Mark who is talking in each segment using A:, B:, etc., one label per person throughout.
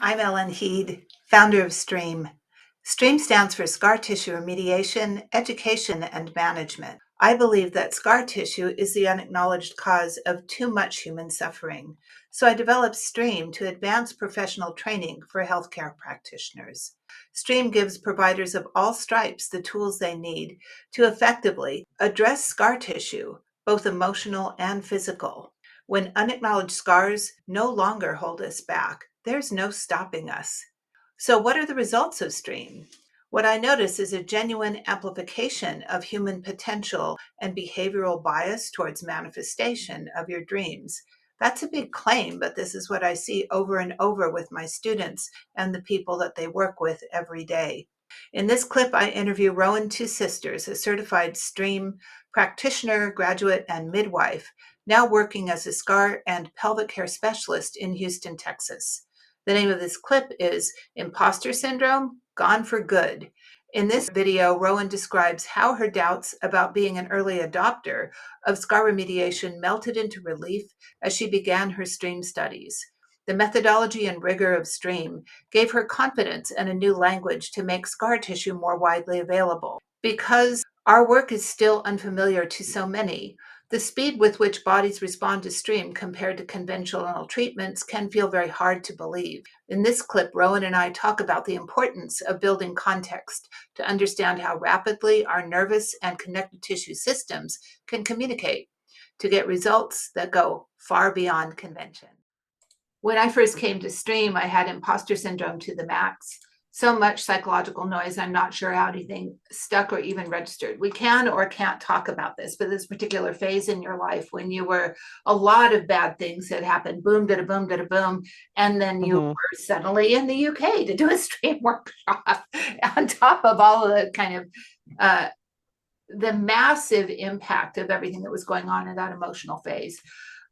A: I'm Ellen Heed, founder of STREAM. STREAM stands for Scar Tissue Remediation, Education, and Management. I believe that scar tissue is the unacknowledged cause of too much human suffering. So I developed STREAM to advance professional training for healthcare practitioners. STREAM gives providers of all stripes the tools they need to effectively address scar tissue, both emotional and physical. When unacknowledged scars no longer hold us back, there's no stopping us. So, what are the results of STREAM? What I notice is a genuine amplification of human potential and behavioral bias towards manifestation of your dreams. That's a big claim, but this is what I see over and over with my students and the people that they work with every day. In this clip, I interview Rowan TwoSisters, a certified STREAM practitioner, graduate, and midwife, now working as a scar and pelvic hair specialist in Houston, Texas. The name of this clip is Imposter Syndrome, Gone for Good. In this video, Rowan describes how her doubts about being an early adopter of scar remediation melted into relief as she began her STREAM studies. The methodology and rigor of STREAM gave her confidence and a new language to make scar tissue more widely available. Because our work is still unfamiliar to so many, the speed with which bodies respond to STREAM compared to conventional treatments can feel very hard to believe. In this clip, Rowan and I talk about the importance of building context to understand how rapidly our nervous and connective tissue systems can communicate to get results that go far beyond convention. When I first came to STREAM, I had imposter syndrome to the max. So much psychological noise, I'm not sure how anything stuck or even registered. We can or can't talk about this, but this particular phase in your life when you were a lot of bad things had happened, boom, da da boom, da da boom, and then you were suddenly in the UK to do a STREAM workshop on top of all of the kind of the massive impact of everything that was going on in that emotional phase.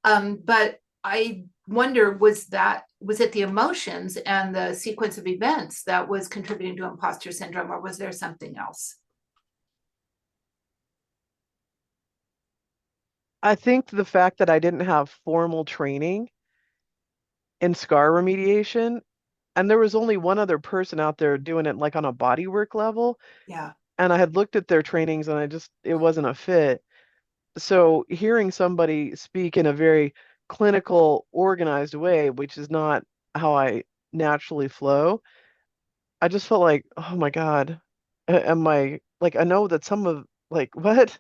A: But I wonder, was it the emotions and the sequence of events that was contributing to imposter syndrome, or was there something else?
B: I think the fact that I didn't have formal training in scar remediation, and there was only one other person out there doing it like on a bodywork level,
A: Yeah.
B: and I had looked at their trainings and it wasn't a fit. So hearing somebody speak in a very clinical, organized way, which is not how I naturally flow, I just felt like, oh my God, am I like, I know that some of like what?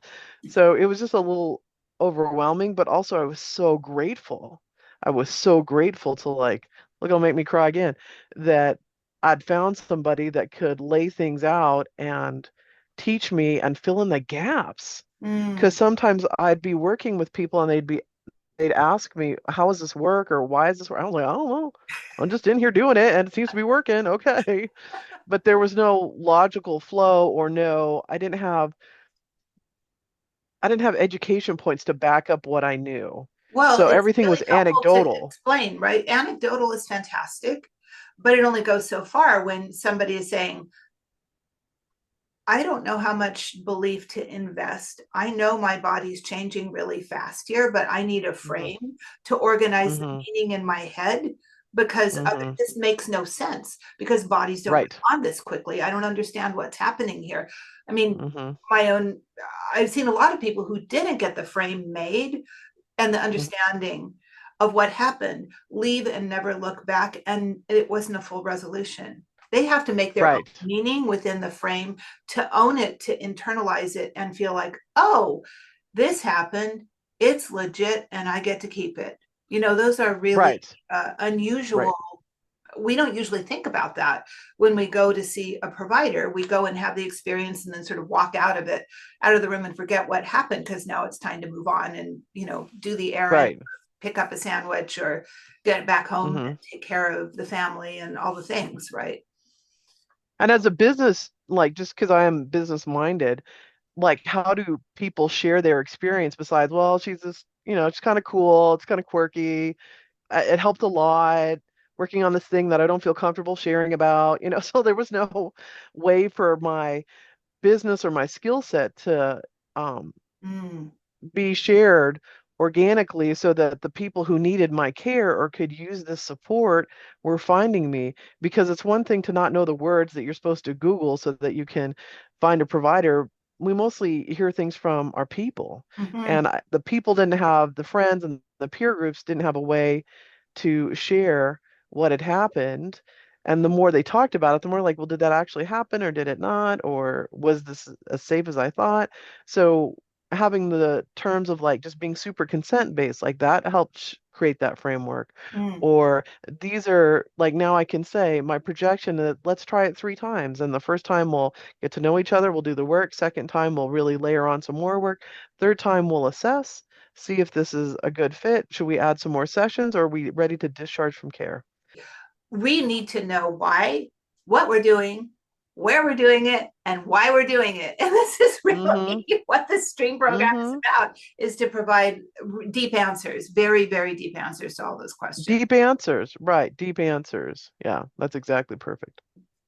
B: So it was just a little overwhelming, but also I was so grateful. I was so grateful to like, look, it'll make me cry again, that I'd found somebody that could lay things out and teach me and fill in the gaps. Because
A: Mm.
B: sometimes I'd be working with people and they'd ask me, how does this work? Or why is this work? I was like, I don't know. I'm just in here doing it and it seems to be working. Okay. But there was no logical flow or I didn't have education points to back up what I knew.
A: Well,
B: So
A: it's
B: everything
A: really
B: was
A: helpful to
B: anecdotal.
A: explain, right? Anecdotal is fantastic, but it only goes so far when somebody is saying, I don't know how much belief to invest. I know my body's changing really fast here, but I need a
B: Hmm.
A: frame to organize the
B: Hmm.
A: meaning in my head because
B: Hmm.
A: this makes no sense because bodies don't
B: Right.
A: respond this quickly. I don't understand what's happening here. I mean,
B: Hmm.
A: my own, I've seen a lot of people who didn't get the frame made and the
B: Hmm.
A: understanding of what happened leave and never look back, and it wasn't a full resolution. They have to make their own
B: Right.
A: meaning within the frame to own it, to internalize it and feel like, oh, this happened, it's legit, and I get to keep it. Those are really
B: Right.
A: unusual.
B: Right.
A: We don't usually think about that when we go to see a provider. We go and have the experience and then sort of walk out of the room and forget what happened because now it's time to move on and, do the errand,
B: Right.
A: pick up a sandwich or get it back home
B: Hmm.
A: and take care of the family and all the things, right?
B: And as a business, like just because I am business minded, like how do people share their experience besides, well, she's just, it's kind of cool, it's kind of quirky. It helped a lot working on this thing that I don't feel comfortable sharing about, so there was no way for my business or my skill set to um,
A: Mm.
B: be shared organically so that the people who needed my care or could use this support were finding me, because it's one thing to not know the words that you're supposed to Google so that you can find a provider. We mostly hear things from our people,
A: Hmm.
B: and the people didn't have the friends, and the peer groups didn't have a way to share what had happened. And the more they talked about it, the more like, well, did that actually happen or did it not? Or was this as safe as I thought? So having the terms of like just being super consent based, like that helped create that framework.
A: Mm.
B: Or these are like, now I can say my projection that let's try it 3 times. And the first time we'll get to know each other, we'll do the work. Second time we'll really layer on some more work. Third time we'll assess, see if this is a good fit. Should we add some more sessions, or are we ready to discharge from care?
A: We need to know why, what we're doing, where we're doing it, and why we're doing it. And this is
B: Mm-hmm.
A: really what the stream program is
B: Mm-hmm.
A: about, is to provide deep answers, very, very deep answers to all those questions.
B: Deep answers, right? Deep answers. Yeah, that's exactly perfect.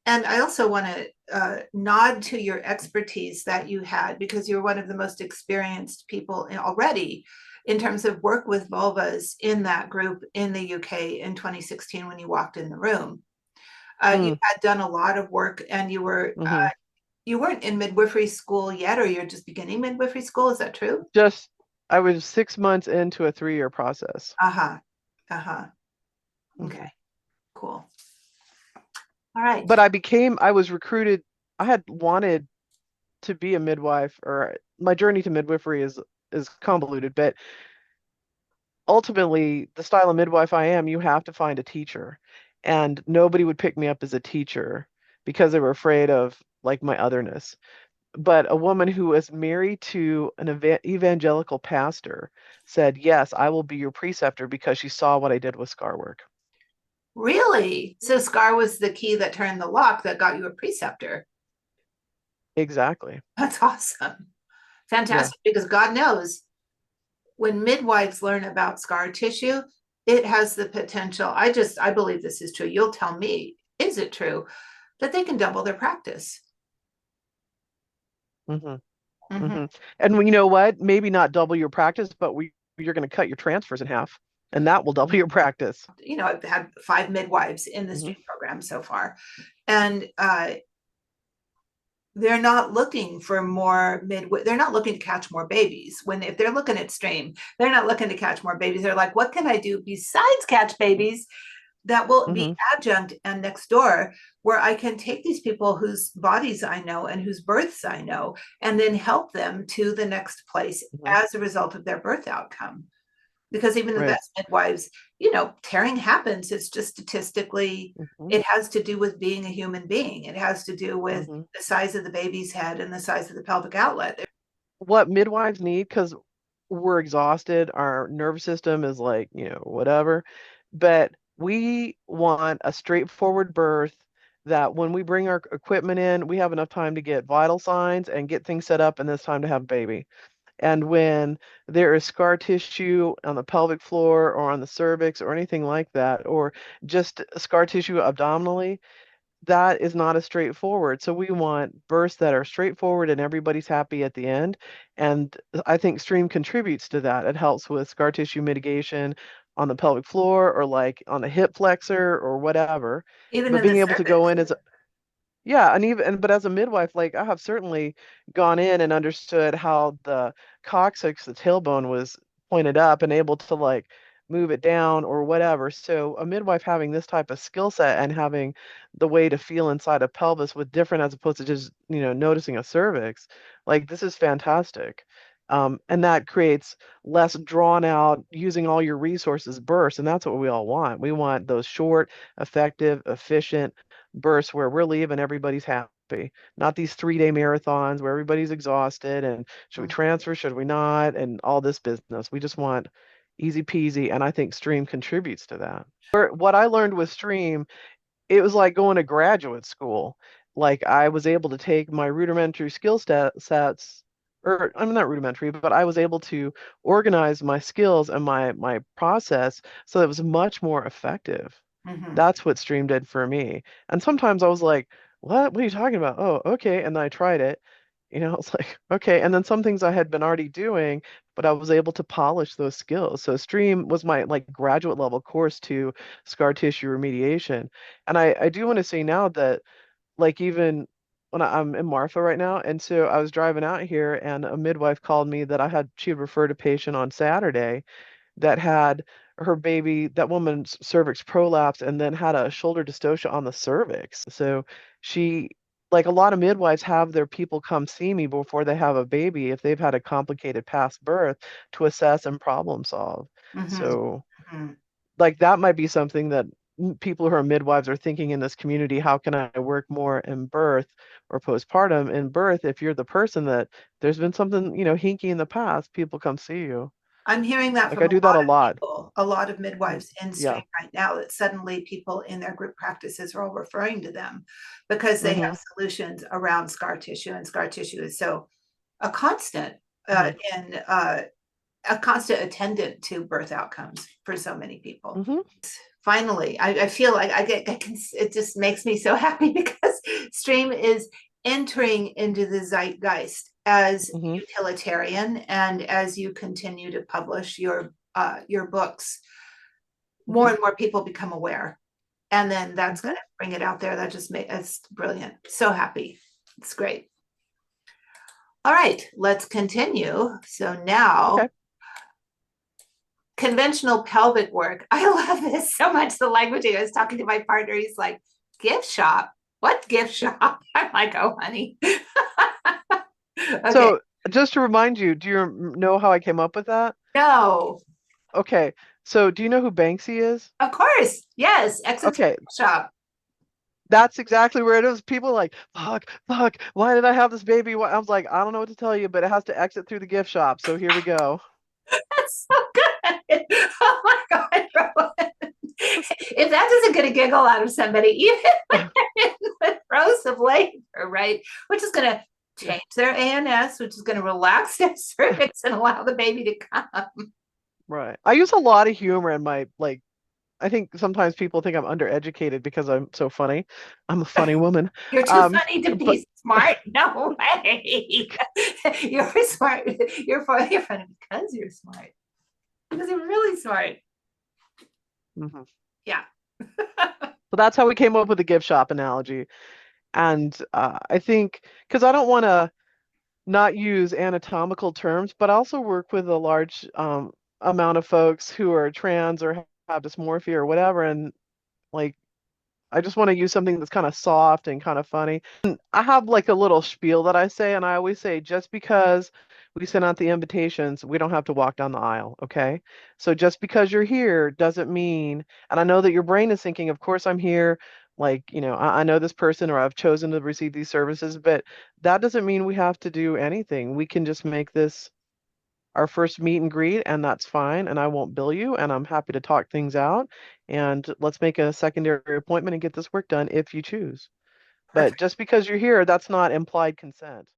A: And I also want to nod to your expertise that you had, because you're one of the most experienced people already in terms of work with vulvas in that group in the UK in 2016 when you walked in the room. You
B: Mm,
A: had done a lot of work, and
B: mm-hmm.
A: you weren't in midwifery school yet, or you're just beginning midwifery school. Is that true?
B: Just, I was 6 months into a 3-year process.
A: Uh-huh. Uh-huh. Okay,
B: Hmm.
A: cool. All right.
B: But I was recruited. I had wanted to be a midwife, or my journey to midwifery is convoluted, but ultimately, the style of midwife I am, you have to find a teacher. And nobody would pick me up as a teacher because they were afraid of like my otherness. But a woman who was married to an evangelical pastor said, "Yes, I will be your preceptor," because she saw what I did with scar work.
A: Really? So Scar was the key that turned the lock that got you a preceptor.
B: Exactly.
A: That's awesome.
B: Yeah.
A: Fantastic. Because God knows when midwives learn about scar tissue, it has the potential. I believe this is true. You'll tell me, is it true that they can double their practice?
B: Hmm.
A: Mm-hmm.
B: Hmm. And you know what? Maybe not double your practice, but you're going to cut your transfers in half, and that will double your practice.
A: I've had 5 midwives in the
B: Hmm.
A: stream program so far, and they're not looking for more they're not looking to catch more babies. When if they're looking at stream, they're not looking to catch more babies. They're like, what can I do besides catch babies that will be
B: Hmm.
A: adjunct and next door, where I can take these people whose bodies I know and whose births I know, and then help them to the next place
B: Hmm.
A: as a result of their birth outcome. Because even the
B: Right.
A: best midwives, tearing happens. It's just statistically,
B: Hmm.
A: it has to do with being a human being. It has to do with
B: Hmm.
A: the size of the baby's head and the size of the pelvic outlet.
B: What midwives need, because we're exhausted, our nervous system is like, whatever, but we want a straightforward birth that when we bring our equipment in, we have enough time to get vital signs and get things set up, and it's time to have a baby. And when there is scar tissue on the pelvic floor or on the cervix or anything like that, or just scar tissue abdominally, that is not as straightforward. So we want births that are straightforward and everybody's happy at the end. And I think Stream contributes to that. It helps with scar tissue mitigation on the pelvic floor or like on the hip flexor or whatever.
A: Even
B: But
A: in the
B: being able to go
A: cervix.
B: in as yeah, but as a midwife, like I have certainly gone in and understood how the coccyx, the tailbone, was pointed up and able to like move it down or whatever. So a midwife having this type of skill set and having the way to feel inside a pelvis with different as opposed to just, noticing a cervix, like this is fantastic. And that creates less drawn out, using all your resources bursts. And that's what we all want. We want those short, effective, efficient bursts where we're leaving, everybody's happy. Not these 3-day marathons where everybody's exhausted and should we transfer, should we not, and all this business. We just want easy peasy, and I think Stream contributes to that. What I learned with Stream, it was like going to graduate school. Like I was able to take my rudimentary sets, or I'm not rudimentary, but I was able to organize my skills and my process so that it was much more effective.
A: Mm-hmm.
B: That's what Stream did for me. And sometimes I was like, what? What are you talking about? Oh, okay. And then I tried it. It's like, okay. And then some things I had been already doing, but I was able to polish those skills. So Stream was my like graduate level course to scar tissue remediation. And I do want to say now that like even when I'm in Marfa right now, and so I was driving out here and a midwife called me that she had referred a patient on Saturday that had her baby, that woman's cervix prolapse, and then had a shoulder dystocia on the cervix. So she, like a lot of midwives have their people come see me before they have a baby if they've had a complicated past birth to assess and problem solve.
A: Mm-hmm.
B: So
A: Mm-hmm.
B: like that might be something that people who are midwives are thinking in this community, how can I work more in birth or postpartum? In birth, if you're the person that there's been something, hinky in the past, people come see you.
A: I'm hearing that
B: Like
A: from
B: I
A: a
B: do that
A: lot
B: a
A: of
B: lot.
A: people, a lot of midwives in
B: Yeah.
A: stream right now, that suddenly people in their group practices are all referring to them because they
B: Mm-hmm.
A: have solutions around scar tissue, and scar tissue is so a constant
B: Mm-hmm.
A: in a constant attendant to birth outcomes for so many people.
B: Mm-hmm.
A: Finally, I feel like it just makes me so happy because stream is entering into the zeitgeist as
B: Mm-hmm.
A: utilitarian, and as you continue to publish your books, more
B: Mm-hmm.
A: and more people become aware, and then that's
B: Mm-hmm.
A: going to bring it out there. That just makes it's brilliant. So happy. It's great. All right, let's continue. So now
B: Okay.
A: conventional pelvic work. I love this so much. The language. I was talking to my partner. He's like, gift shop? What gift shop? I'm like, oh, honey. Okay.
B: So just to remind you, do you know how I came up with that?
A: No,
B: Okay. So do you know who Banksy is?
A: of course. Yes. Exit
B: Okay.
A: gift shop.
B: That's exactly where it is. People are like, fuck, why did I have this baby? I was like, I don't know what to tell you, but it has to exit through the gift shop. So here we go.
A: That's so good. Oh my God, Rowan. If that doesn't get a giggle out of somebody, even when they're in the throes of labor, right? Which is going to
B: Yeah.
A: change their ANS, which is going to relax their cervix and allow the baby to come.
B: Right. I use a lot of humor in my like I think sometimes people think I'm undereducated because I'm so funny. I'm a funny woman.
A: You're too
B: Um,
A: funny to
B: but
A: be smart. No way. You're smart. You're funny because you're smart. Because you're really smart.
B: Mhm.
A: Yeah.
B: So that's how we came up with the gift shop analogy. And I think because I don't want to not use anatomical terms, but I also work with a large amount of folks who are trans or have dysmorphia or whatever. And like, I just want to use something that's kind of soft and kind of funny. And I have like a little spiel that I say, and I always say, just because we send out the invitations, we don't have to walk down the aisle, okay? So just because you're here doesn't mean, and I know that your brain is thinking, of course I'm here, like, I know this person or I've chosen to receive these services, but that doesn't mean we have to do anything. We can just make this our first meet and greet, and that's fine. And I won't bill you, and I'm happy to talk things out. And let's make a secondary appointment and get this work done if you choose. But
A: Perfect.
B: just because you're here, that's not implied consent.